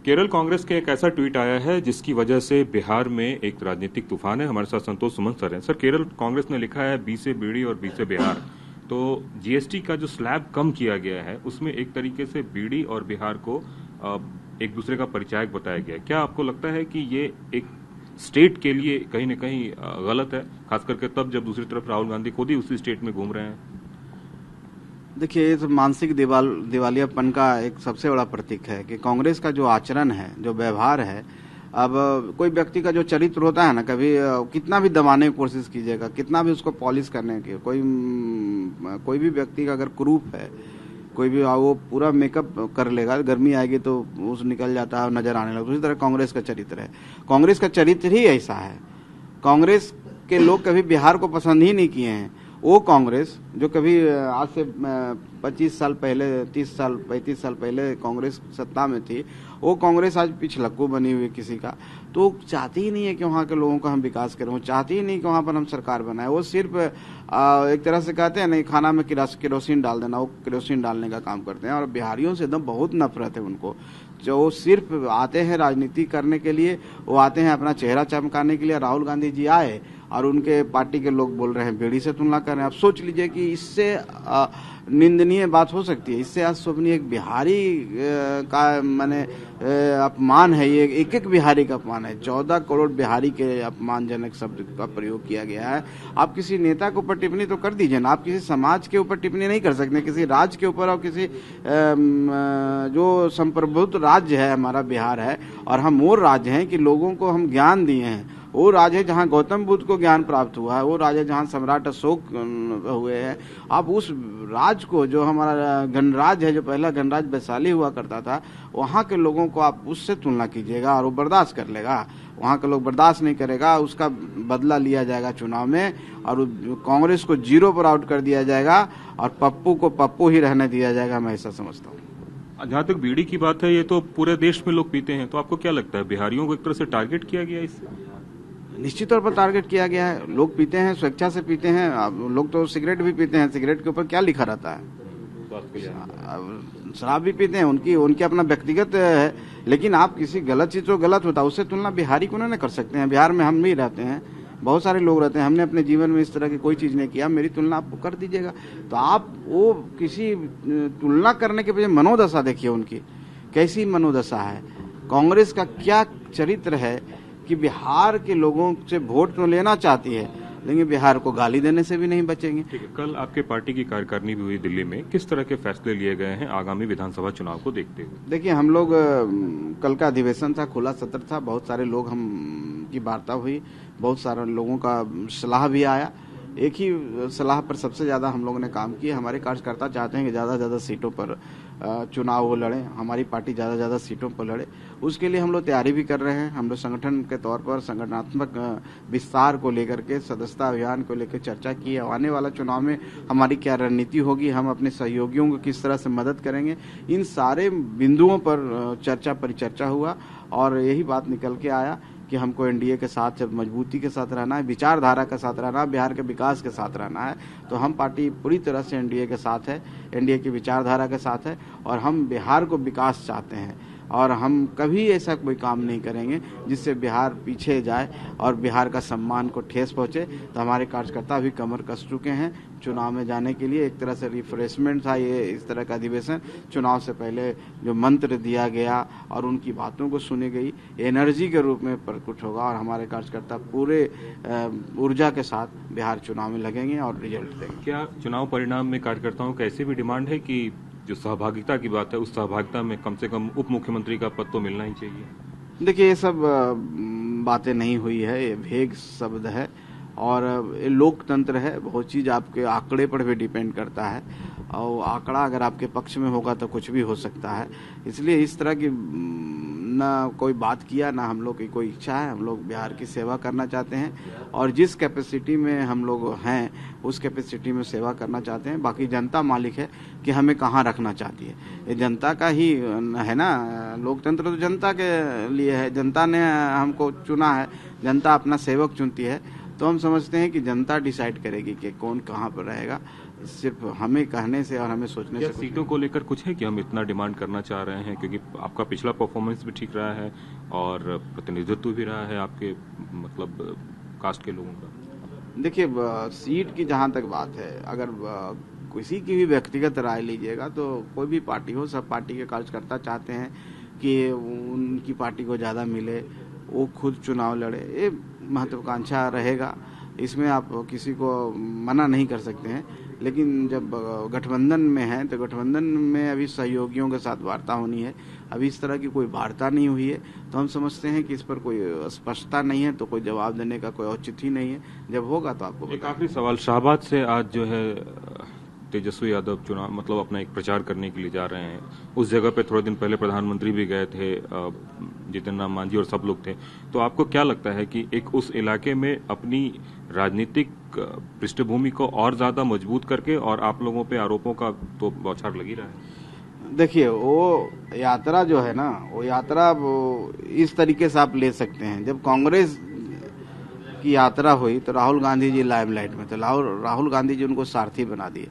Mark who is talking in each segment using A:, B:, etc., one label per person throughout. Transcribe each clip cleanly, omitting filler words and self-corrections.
A: केरल कांग्रेस के एक ऐसा ट्वीट आया है जिसकी वजह से बिहार में एक राजनीतिक तूफान है। हमारे साथ संतोष सुमन सर हैं। सर, केरल कांग्रेस ने लिखा है बी से बीड़ी और बी से बिहार। तो जीएसटी का जो स्लैब कम किया गया है उसमें एक तरीके से बीड़ी और बिहार को एक दूसरे का परिचायक बताया गया है। क्या आपको लगता है कि ये एक स्टेट के लिए कहीं न कहीं गलत है, खास करके तब जब दूसरी तरफ राहुल गांधी खुद ही उसी स्टेट में घूम रहे हैं?
B: देखिए, इस मानसिक दिवालियापन का एक सबसे बड़ा प्रतीक है कि कांग्रेस का जो आचरण है, जो व्यवहार है, अब कोई व्यक्ति का जो चरित्र होता है ना, कभी कितना भी दबाने की कोशिश कीजिएगा, कितना भी उसको पॉलिश करने की, कोई भी व्यक्ति का अगर कुरूप है, कोई भी वो पूरा मेकअप कर लेगा, गर्मी आएगी तो उस निकल जाता है, नजर आने लगता है। उसी तरह कांग्रेस का चरित्र है। कांग्रेस का चरित्र ही ऐसा है। कांग्रेस के लोग कभी बिहार को पसंद ही नहीं किए हैं। वो कांग्रेस जो कभी आज से 25 साल पहले, 30 साल 35 साल पहले कांग्रेस सत्ता में थी, वो कांग्रेस आज पिछलक्कू बनी हुई किसी का, तो चाहती ही नहीं है कि वहाँ के लोगों का हम विकास करें। वो चाहती ही नहीं कि वहाँ पर हम सरकार बनाए। वो सिर्फ एक तरह से कहते हैं नहीं, खाना में केरोसिन डाल देना, वो केरोसिन डालने का काम करते हैं। और बिहारियों से एकदम बहुत नफरत है उनको, जो सिर्फ आते हैं राजनीति करने के लिए, वो आते हैं अपना चेहरा चमकाने के लिए। राहुल गांधी जी आए और उनके पार्टी के लोग बोल रहे हैं बीड़ी से तुलना कर रहे हैं। आप सोच लीजिए कि इससे निंदनीय बात हो सकती है। इससे अशोभनीय एक बिहारी का माने अपमान है। ये एक एक बिहारी का अपमान है। 14 करोड़ बिहारी के अपमानजनक शब्द का प्रयोग किया गया है। आप किसी नेता के ऊपर टिप्पणी तो कर दीजिए ना, आप किसी समाज के ऊपर टिप्पणी नहीं कर सकते, किसी राज्य के ऊपर। और किसी जो संप्रभुत्व राज्य है हमारा बिहार है, और हम वो राज्य हैं कि लोगों को हम ज्ञान दिए हैं। वो राज्य है जहाँ गौतम बुद्ध को ज्ञान प्राप्त हुआ है, वो राज्य है जहाँ सम्राट अशोक हुए हैं। आप उस राज्य को, जो हमारा गणराज्य है, जो पहला गणराज्य वैशाली हुआ करता था, वहाँ के लोगों को आप उससे तुलना कीजिएगा और वो बर्दाश्त कर लेगा। वहाँ के लोग बर्दाश्त नहीं करेगा। उसका बदला लिया जाएगा चुनाव में, और कांग्रेस को 0 पर आउट कर दिया जाएगा और पप्पू को पप्पू ही रहने दिया जाएगा। मैं ऐसा समझता हूँ।
A: जहाँ तक बीड़ी की बात है, ये तो पूरे देश में लोग पीते हैं, तो आपको क्या लगता है बिहारियों को एक तरह से टारगेट किया गया इससे?
B: निश्चित तौर पर टारगेट किया गया है। लोग पीते हैं, स्वेच्छा से पीते हैं। लोग तो सिगरेट भी पीते हैं। सिगरेट के ऊपर क्या लिखा रहता है? शराब भी पीते हैं, उनकी अपना व्यक्तिगत है। लेकिन आप किसी गलत चीज जो गलत होता है उससे तुलना बिहारी को नहीं कर सकते हैं। बिहार में हम भी रहते हैं, बहुत सारे लोग रहते हैं। हमने अपने जीवन में इस तरह की कोई चीज नहीं किया। मेरी तुलना आपको कर दीजिएगा तो आप वो किसी तुलना करने के बजाय मनोदशा देखिए उनकी कैसी मनोदशा है। कांग्रेस का क्या चरित्र है कि बिहार के लोगों से वोट तो लेना चाहती है, लेकिन बिहार को गाली देने से भी नहीं बचेंगे।
A: ठीक है, कल आपके पार्टी की कार्यकारिणी भी हुई दिल्ली में। किस तरह के फैसले लिए गए हैं आगामी विधानसभा चुनाव को देखते हुए?
B: देखिए, हम लोग कल का अधिवेशन था, खुला सत्र था, बहुत सारे लोग हम की वार्ता हुई, बहुत सारे लोगों का सलाह भी आया। एक ही सलाह पर सबसे ज्यादा हम लोगों ने काम किया। हमारे कार्यकर्ता चाहते हैं कि ज्यादा से ज्यादा सीटों पर चुनाव वो लड़े, हमारी पार्टी ज्यादा से ज्यादा सीटों पर लड़े। उसके लिए हम लोग तैयारी भी कर रहे हैं। हम लोग संगठन के तौर पर संगठनात्मक विस्तार को लेकर के, सदस्यता अभियान को लेकर चर्चा की है। आने वाला चुनाव में हमारी क्या रणनीति होगी, हम अपने सहयोगियों को किस तरह से मदद करेंगे, इन सारे बिंदुओं पर चर्चा परिचर्चा हुआ। और यही बात निकल के आया कि हमको एनडीए के साथ मजबूती के साथ रहना है, विचारधारा के साथ रहना है, बिहार के विकास के साथ रहना है। तो हम पार्टी पूरी तरह से एनडीए के साथ है, एनडीए की विचारधारा के साथ है, और हम बिहार को विकास चाहते हैं। और हम कभी ऐसा कोई काम नहीं करेंगे जिससे बिहार पीछे जाए और बिहार का सम्मान को ठेस पहुंचे। तो हमारे कार्यकर्ता भी कमर कस चुके हैं चुनाव में जाने के लिए। एक तरह से रिफ्रेशमेंट था ये, इस तरह का अधिवेशन। चुनाव से पहले जो मंत्र दिया गया और उनकी बातों को सुनी गई, एनर्जी के रूप में प्रकट होगा। और हमारे कार्यकर्ता पूरे ऊर्जा के साथ बिहार चुनाव में लगेंगे और रिजल्ट देंगे।
A: क्या चुनाव परिणाम में कार्यकर्ताओं की ऐसी भी डिमांड है कि जो सहभागिता की बात है, उस सहभागिता में कम से कम उप मुख्यमंत्री का पद तो मिलना ही चाहिए?
B: देखिए, ये सब बातें नहीं हुई है, ये भेग शब्द है। और ये लोकतंत्र है, बहुत चीज आपके आंकड़े पर भी डिपेंड करता है। और आंकड़ा अगर आपके पक्ष में होगा तो कुछ भी हो सकता है। इसलिए इस तरह की ना कोई बात किया, ना हम लोग की कोई इच्छा है। हम लोग बिहार की सेवा करना चाहते हैं और जिस कैपेसिटी में हम लोग हैं उस कैपेसिटी में सेवा करना चाहते हैं। बाकी जनता मालिक है कि हमें कहाँ रखना चाहती है। ये जनता का ही है ना, लोकतंत्र तो जनता के लिए है। जनता ने हमको चुना है, जनता अपना सेवक चुनती है। तो हम समझते हैं कि जनता डिसाइड करेगी कि कौन कहाँ पर रहेगा। सिर्फ हमें कहने से और हमें सोचने
A: क्या
B: से
A: सीटों को लेकर कुछ है कि हम इतना डिमांड करना चाह रहे हैं, क्योंकि आपका पिछला परफॉर्मेंस भी ठीक रहा है और प्रतिनिधित्व भी रहा है आपके मतलब कास्ट के लोगों का।
B: देखिए, सीट की जहां तक बात है, अगर किसी की भी व्यक्तिगत राय लीजिएगा तो कोई भी पार्टी हो, सब पार्टी के कार्यकर्ता चाहते हैं कि उनकी पार्टी को ज़्यादा मिले, वो खुद चुनाव लड़े, ये महत्वाकांक्षा रहेगा। इसमें आप किसी को मना नहीं कर सकते हैं। लेकिन जब गठबंधन में है तो गठबंधन में अभी सहयोगियों के साथ वार्ता होनी है। अभी इस तरह की कोई वार्ता नहीं हुई है, तो हम समझते हैं कि इस पर कोई स्पष्टता नहीं है, तो कोई जवाब देने का कोई औचित्य ही नहीं है। जब होगा तो आपको
A: एक आखिरी सवाल, शाहबाद से आज जो है तेजस्वी यादव चुनाव मतलब अपना एक प्रचार करने के लिए जा रहे हैं। उस जगह पे थोड़े दिन पहले प्रधानमंत्री भी गए थे, जितिन राम मांझी और सब लोग थे। तो आपको क्या लगता है कि एक उस इलाके में अपनी राजनीतिक पृष्ठभूमि को और ज्यादा मजबूत करके, और आप लोगों पे आरोपों का तो बौछार लग ही रहा है।
B: देखिए, वो यात्रा जो है ना, वो यात्रा इस तरीके से आप ले सकते हैं। जब कांग्रेस की यात्रा हुई तो राहुल गांधी जी लाइमलाइट में, तो राहुल गांधी जी उनको सारथी बना दिए।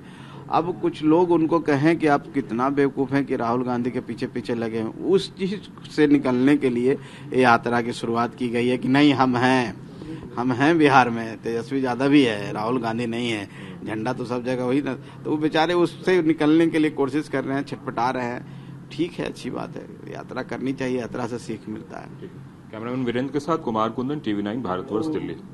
B: अब कुछ लोग उनको कहें कि आप कितना बेवकूफ़ हैं कि राहुल गांधी के पीछे पीछे लगे हैं, उस चीज से निकलने के लिए ये यात्रा की शुरुआत की गई है कि नहीं, हम हैं बिहार में, तेजस्वी यादव भी है, राहुल गांधी नहीं है, झंडा तो सब जगह वही ना। तो वो बेचारे उससे निकलने के लिए कोशिश कर रहे हैं, छटपटा रहे हैं। ठीक है, अच्छी बात है, यात्रा करनी चाहिए, यात्रा से सीख मिलता है।
A: कैमरामैन वीरेंद्र के साथ कुमार कुंदन, टीवी 9 भारतवर्ष, दिल्ली।